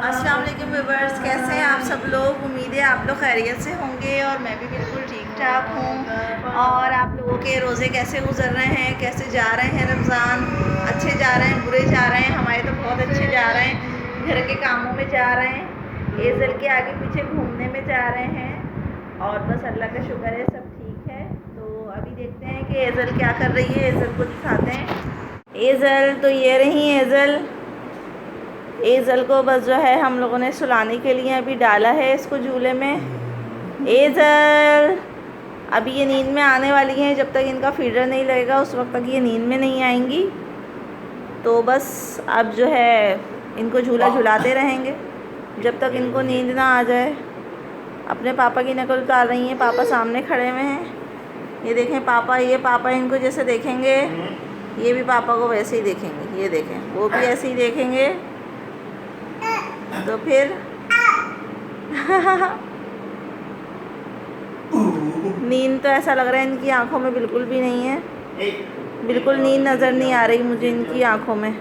अस्सलाम वालेकुम व्यूअर्स, कैसे हैं आप सब लोग। उम्मीद है आप लोग खैरियत से होंगे और मैं भी बिल्कुल ठीक ठाक हूँ। और आप लोगों के रोज़े कैसे गुजर रहे हैं, कैसे जा रहे हैं रमज़ान। अच्छे जा रहे हैं, बुरे जा रहे हैं। हमारे तो बहुत अच्छे जा रहे हैं, घर के कामों में जा रहे हैं, एज़ल के आगे पीछे घूमने में जा रहे हैं। और बस अल्लाह का शुक्र है, सब ठीक है। तो अभी देखते हैं कि एज़ल क्या कर रही है, एज़ल को दिखाते हैं। एज़ल तो ये रही एज़ल। एज़ल को बस जो है हम लोगों ने सुलाने के लिए अभी डाला है इसको झूले में। एज़ल अभी ये नींद में आने वाली हैं, जब तक इनका फीडर नहीं लगेगा उस वक्त तक ये नींद में नहीं आएंगी। तो बस अब जो है इनको झूला झुलाते रहेंगे जब तक इनको नींद ना आ जाए। अपने पापा की नकल उतार रही हैं, पापा सामने खड़े हुए हैं। ये देखें पापा, ये पापा इनको जैसे देखेंगे ये भी पापा को वैसे ही देखेंगे। ये देखें वो भी ऐसे ही देखेंगे। तो फिर नींद तो ऐसा लग रहा है इनकी आंखों में बिल्कुल भी नहीं है, बिल्कुल नींद नज़र नहीं आ रही मुझे इनकी आंखों में।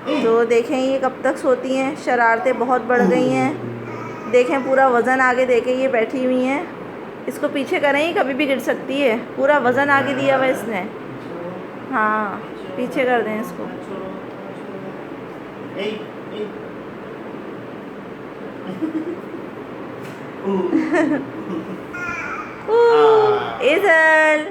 तो देखें ये कब तक सोती हैं, शरारतें बहुत बढ़ गई हैं। देखें पूरा वज़न आगे देके ये बैठी हुई हैं। इसको पीछे करें, ये कभी भी गिर सकती है। पूरा वज़न आगे दिया हुआ इसने। हाँ पीछे कर दें इसको। एज़ल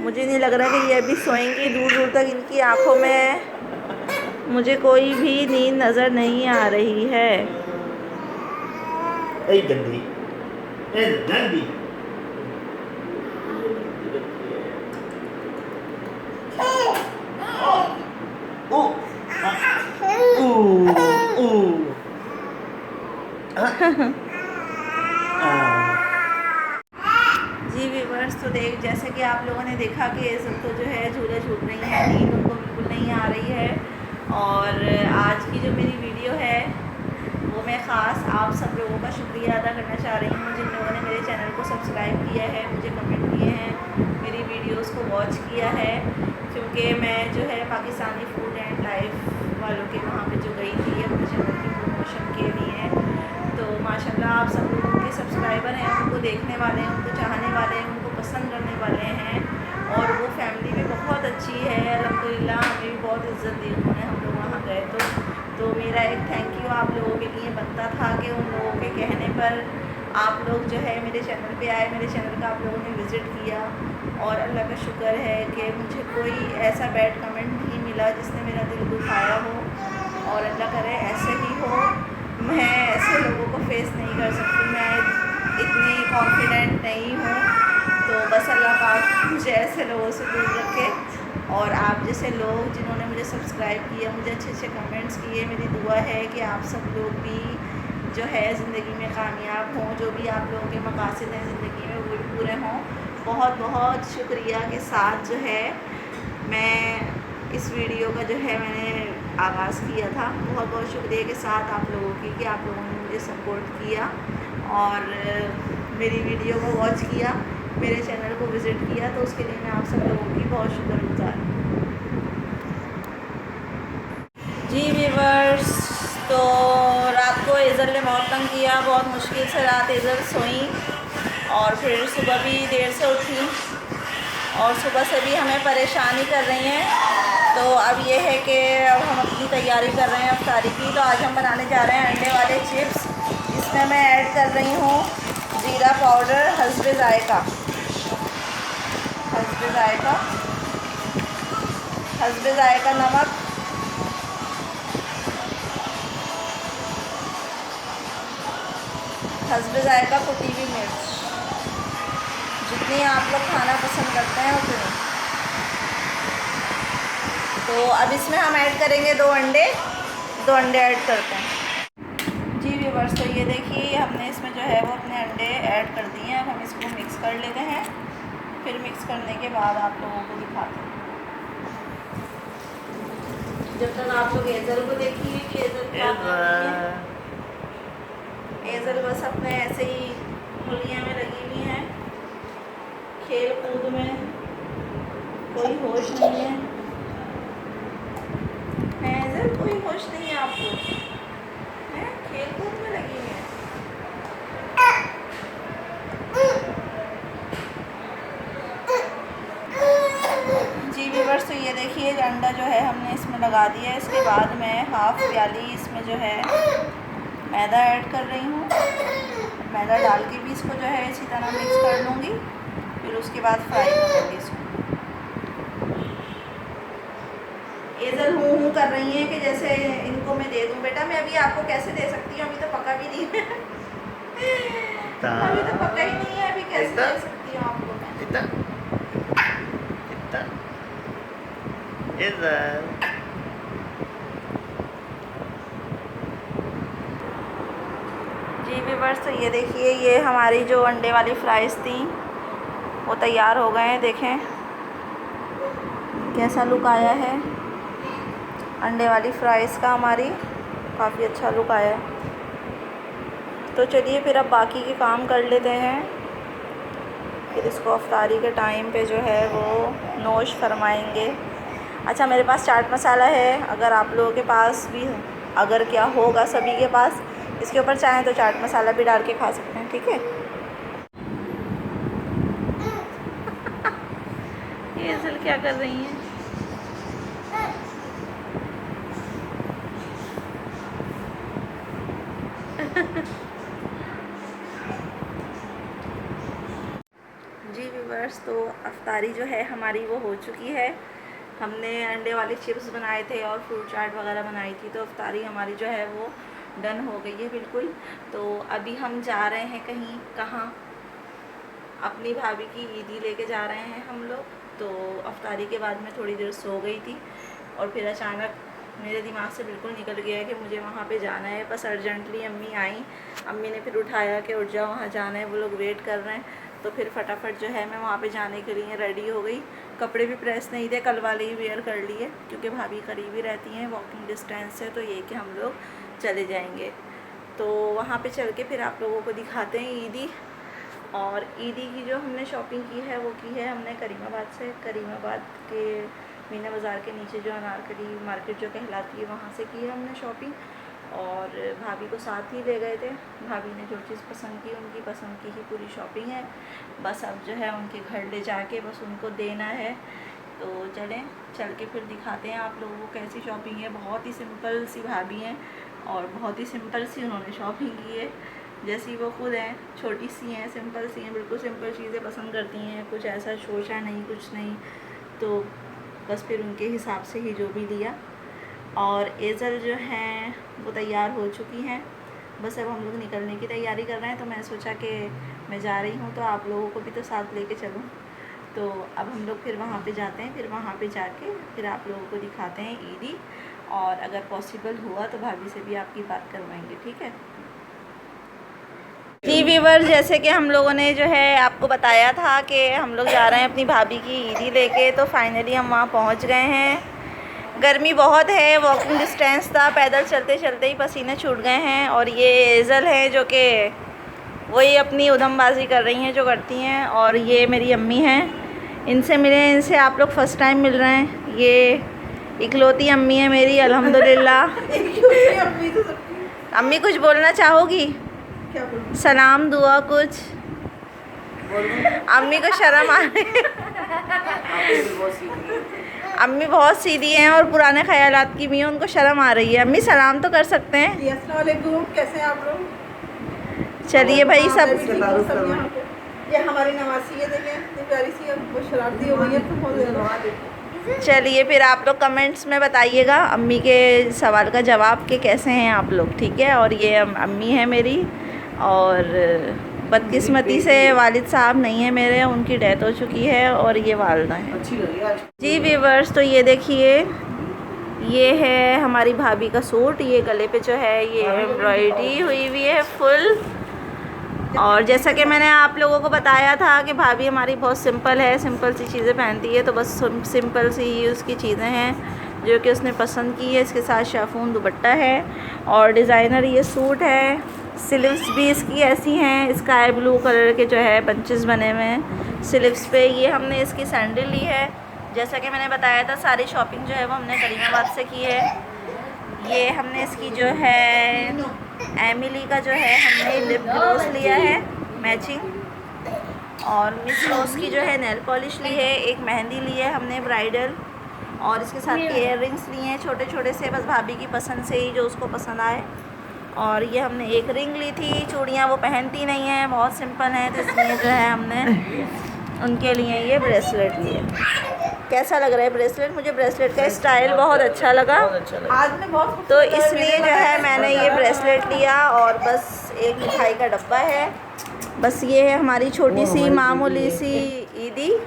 मुझे नहीं लग रहा कि ये अभी सोएंगी। दूर दूर तक इनकी आंखों में मुझे कोई भी नींद नज़र नहीं आ रही है। गंदी गंदी जी व्यूअर्स, तो जैसे कि आप लोगों ने देखा कि एज़ल तो जो है झूला झूल रही है, नींद उनको बिल्कुल नहीं आ रही है। और आज की जो मेरी वीडियो है वो मैं ख़ास आप सब लोगों का शुक्रिया अदा करना चाह रही हूँ, जिन लोगों ने मेरे चैनल को सब्सक्राइब किया है, मुझे कमेंट किए हैं, मेरी वीडियोस को वॉच किया है। क्योंकि मैं जो है पाकिस्तानी फूड एंड लाइफ वालों के वहाँ पे जो गई थी अपने चैनल की प्रमोशन के लिए, तो माशाल्लाह आप सब लोग उनके सब्सक्राइबर हैं, उनको देखने वाले हैं, उनको चाहने वाले हैं, उनको पसंद करने वाले हैं। और वो फैमिली भी बहुत अच्छी है अल्हम्दुलिल्लाह, हमें भी बहुत इज़्ज़त दी उन्होंने। हम लोग वहाँ गए तो मेरा एक थैंक यू आप लोगों के लिए बनता था कि उन लोगों के कहने पर आप लोग जो है मेरे चैनल पे आए, मेरे चैनल का आप लोगों ने विज़िट किया। और अल्लाह का शुक्र है कि मुझे कोई ऐसा बैड कमेंट नहीं मिला जिसने मेरा दिल दुखाया हो। और अल्लाह करे ऐसे ही हो। मैं ऐसे लोगों को फेस नहीं कर सकती, मैं इतनी कॉन्फिडेंट नहीं हूँ। तो बस अल्लाह पाक मुझे ऐसे लोगों से दूर रखे। और आप जैसे लोग जिन्होंने मुझे सब्सक्राइब किया, मुझे अच्छे अच्छे कमेंट्स किए, मेरी दुआ है कि आप सब लोग भी जो है ज़िंदगी में कामयाब हों, जो भी आप लोगों के मकासद हैं ज़िंदगी में वो भी पूरे हों। बहुत बहुत शुक्रिया के साथ जो है मैं इस वीडियो का जो है मैंने आगाज़ किया था। बहुत बहुत शुक्रिया के साथ आप लोगों की कि आप लोगों ने मुझे सपोर्ट किया और मेरी वीडियो को वॉच किया, मेरे चैनल को विज़िट किया। तो उसके लिए मैं आप सब लोगों की बहुत शुक्रगुज़ार हूँ। जी व्यूअर्स, तो रात को एज़ल ने बहुत तंग किया, बहुत मुश्किल से रात एज़ल सोई और फिर सुबह भी देर से उठी और सुबह से भी हमें परेशानी कर रही हैं। तो अब ये है कि अब हम अपनी तैयारी कर रहे हैं अफ्तारी की। तो आज हम बनाने जा रहे हैं अंडे वाले चिप्स, जिसमें मैं ऐड कर रही हूँ ज़ीरा पाउडर, हस्बे ज़ायका, हस्बे ज़ायका, हस्बे ज़ायका नमक, हस्बे ज़ायका कुटी हुई मिर्च, जितनी आप लोग खाना पसंद करते हैं उतनी। तो अब इसमें हम ऐड करेंगे 2 अंडे ऐड करते हैं। जी व्यूअर्स, तो ये देखिए हमने इसमें जो है वो अपने अंडे ऐड कर दिए हैं। अब हम इसको मिक्स कर लेते हैं, फिर मिक्स करने के बाद आप लोगों को दिखाते हैं। जब तक आप लोग एज़ल को देखिए कि एज़ल क्या कर रही है। एज़ल बस अपने ऐसे ही मुलिया में लगी हुई हैं, खेल कूद में कोई होश नहीं है। एजल कोई होश नहीं है आपको, हैं? खेल कूद में लगी है। जी व्यूअर्स, तो ये देखिए अंडा जो है हमने इसमें लगा दिया है। इसके बाद मैं हाफ प्याली इसमें जो है मैदा ऐड कर रही हूँ। मैदा डाल के भी इसको जो है इसी तरह मिक्स कर लूँगी, फिर उसके बाद फ्राई करूँगी इसको। एजल हूँ कर रही हैं कि जैसे इनको मैं दे दूँ। बेटा मैं अभी आपको कैसे दे सकती हूँ, अभी तो पका भी नहीं है। अभी तो पका ही नहीं है, अभी कैसे दे सकती हूँ आपको मैं। जी व्यूअर्स, तो ये देखिए ये हमारी जो अंडे वाली फ्राइज़ थी वो तैयार हो गए हैं। देखें कैसा लुक आया है अंडे वाली फ्राइज़ का, हमारी काफ़ी अच्छा लुक आया है। तो चलिए फिर अब बाकी के काम कर लेते हैं, फिर इसको अफ्तारी के टाइम पे जो है वो नोश फरमाएंगे। अच्छा मेरे पास चाट मसाला है, अगर आप लोगों के पास भी, अगर क्या होगा सभी के पास, इसके ऊपर चाहें तो चाट मसाला भी डाल के खा सकते हैं, ठीक है। ये असल क्या कर रही हैं? जी व्यूअर्स, तो अफ्तारी जो है हमारी वो हो चुकी है। हमने अंडे वाले चिप्स बनाए थे और फ्रूट चाट वगैरह बनाई थी, तो अफ्तारी हमारी जो है वो डन हो गई है बिल्कुल। तो अभी हम जा रहे हैं कहीं, कहाँ, अपनी भाभी की ईदी लेके जा रहे हैं हम लोग। तो अफ्तारी के बाद मैं थोड़ी देर सो गई थी और फिर अचानक मेरे दिमाग से बिल्कुल निकल गया कि मुझे वहाँ पे जाना है। बस अर्जेंटली अम्मी आई, अम्मी ने फिर उठाया कि उठ जाओ वहाँ जाना है, वो लोग वेट कर रहे हैं। तो फिर फटाफट जो है मैं वहाँ पे जाने के लिए रेडी हो गई। कपड़े भी प्रेस नहीं थे, कल वाले ही वेयर कर लिए, क्योंकि भाभी करीब ही रहती हैं, वॉकिंग डिस्टेंस से, तो ये कि हम लोग चले जाएंगे। तो वहाँ पे चल के फिर आप लोगों को दिखाते हैं ईदी। और ईदी की जो हमने शॉपिंग की है वो की है हमने करीमाबाद से, करीमाबाद के मीना बाज़ार के नीचे जो अनारकली मार्केट जो कहलाती है वहाँ से की है हमने शॉपिंग। और भाभी को साथ ही ले गए थे, भाभी ने जो चीज़ पसंद की उनकी पसंद की ही पूरी शॉपिंग है। बस अब जो है उनके घर ले जाके बस उनको देना है। तो चलें, चल के फिर दिखाते हैं आप लोगों को कैसी शॉपिंग है। बहुत ही सिंपल सी भाभी हैं और बहुत ही सिंपल सी उन्होंने शॉपिंग की है, जैसी वो खुद हैं, छोटी सी हैं, सिंपल सी हैं, बिल्कुल सिंपल चीज़ें पसंद करती हैं, कुछ ऐसा शोशा नहीं, कुछ नहीं। तो बस फिर उनके हिसाब से ही जो भी लिया। और एजल जो हैं वो तैयार हो चुकी हैं, बस अब हम लोग निकलने की तैयारी कर रहे हैं। तो मैं सोचा कि मैं जा रही हूँ तो आप लोगों को भी तो साथ लेके चलूँ। तो अब हम लोग फिर वहाँ पे जाते हैं, फिर वहाँ पे जाके फिर आप लोगों को दिखाते हैं ईदी, और अगर पॉसिबल हुआ तो भाभी से भी आपकी बात करवाएंगे, ठीक है। जी व्यूअर्स, जैसे कि हम लोगों ने जो है आपको बताया था कि हम लोग जा रहे हैं अपनी भाभी की ईदी लेके, तो फाइनली हम वहाँ पहुँच गए हैं। गर्मी बहुत है, वॉकिंग डिस्टेंस था, पैदल चलते चलते ही पसीने छूट गए हैं। और ये एजल है जो कि वही अपनी उधमबाजी कर रही हैं जो करती हैं। और ये मेरी अम्मी हैं, इनसे मिले, इनसे आप लोग फ़र्स्ट टाइम मिल रहे हैं। ये इकलौती अम्मी है मेरी, अल्हम्दुलिल्लाह। अम्मी कुछ बोलना चाहोगी? क्या बोलूं? सलाम दुआ कुछ? अम्मी को शर्म आ रही है। अम्मी बहुत सीधी हैं और पुराने ख्यालात की भी हैं, उनको शर्म आ रही है। अम्मी सलाम तो कर सकते हैं। अस्सलाम वालेकुम, कैसे हैं आप लोग? चलिए भाई, सब ये हमारी नवासी है, देखें इतनी प्यारी सी, वो शरारती हो गई है तो बहुत ज़्यादा। चलिए फिर आप लोग कमेंट्स में बताइएगा अम्मी के सवाल का जवाब कि कैसे हैं आप लोग, ठीक है। और ये अम्मी है मेरी, और बदकिस्मती से वालिद साहब नहीं है मेरे, उनकी डेथ हो चुकी है, और ये वालदा है। अच्छी लगी आज। जी व्यूअर्स, तो ये देखिए ये है हमारी भाभी का सूट, ये गले पे जो है ये एम्ब्रॉयडरी हुई हुई है फुल। और जैसा कि मैंने आप लोगों को बताया था कि भाभी हमारी बहुत सिंपल है, सिंपल सी चीज़ें पहनती है, तो बस सिंपल सी ही उसकी चीज़ें हैं जो कि उसने पसंद की है। इसके साथ शाफून दुपट्टा है और डिज़ाइनर ये सूट है। स्लीव्स भी इसकी ऐसी हैं, स्काई ब्लू कलर के जो है बंचेस बने हुए हैं स्लीव्स पे। ये हमने इसकी सैंडल ली है, जैसा कि मैंने बताया था सारी शॉपिंग जो है वो हमने करीमाबाद से की है। ये हमने इसकी जो है एमिली का जो है हमने लिप ग्लोस लिया है मैचिंग, और मिस रोज की जो है नेल पॉलिश ली है, एक मेहंदी ली है हमने ब्राइडल, और इसके साथ इयर रिंग्स लिए हैं छोटे छोटे से, बस भाभी की पसंद से ही जो उसको पसंद आए। और ये हमने एक रिंग ली थी, चूड़ियाँ वो पहनती नहीं हैं, बहुत सिंपल हैं, तो इसलिए जो है हमने उनके लिए ये ब्रेसलेट लिए। कैसा लग रहा है ब्रेसलेट? मुझे ब्रेसलेट का स्टाइल बहुत अच्छा लगा, आज में बहुत तो इसलिए जो है मैंने ये ब्रेसलेट लिया। और बस एक मिठाई का डब्बा है, बस ये है हमारी छोटी सी मामूली सी ईदी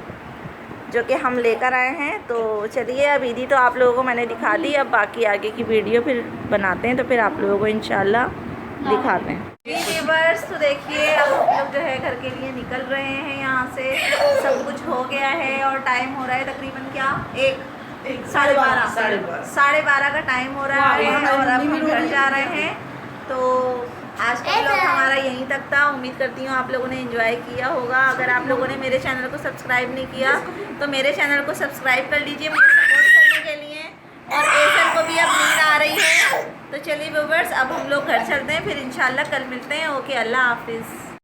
जो कि हम लेकर आए हैं। तो चलिए अब ईदी तो आप लोगों को मैंने दिखा दी, अब बाकी आगे की वीडियो फिर बनाते हैं, तो फिर आप लोगों को इंशाल्लाह दिखाते हैं। व्यूअर्स तो देखिए अब हम लोग जो है घर के लिए निकल रहे हैं, यहाँ से सब कुछ हो गया है और टाइम हो रहा है तकरीबन क्या 12:30 का टाइम हो रहा है, और अब हम घर जा रहे हैं। तो आज का व्लॉग हमारा यहीं तक था, उम्मीद करती हूँ आप लोगों ने एंजॉय किया होगा। अगर आप लोगों ने मेरे चैनल को सब्सक्राइब नहीं किया तो मेरे चैनल को सब्सक्राइब कर लीजिए मुझे सपोर्ट करने के लिए, और एसन को भी अब नींद आ रही है। तो चलिए व्यूअर्स अब हम लोग घर चलते हैं, फिर इंशाल्लाह कल मिलते हैं। ओके, अल्लाह हाफिज़।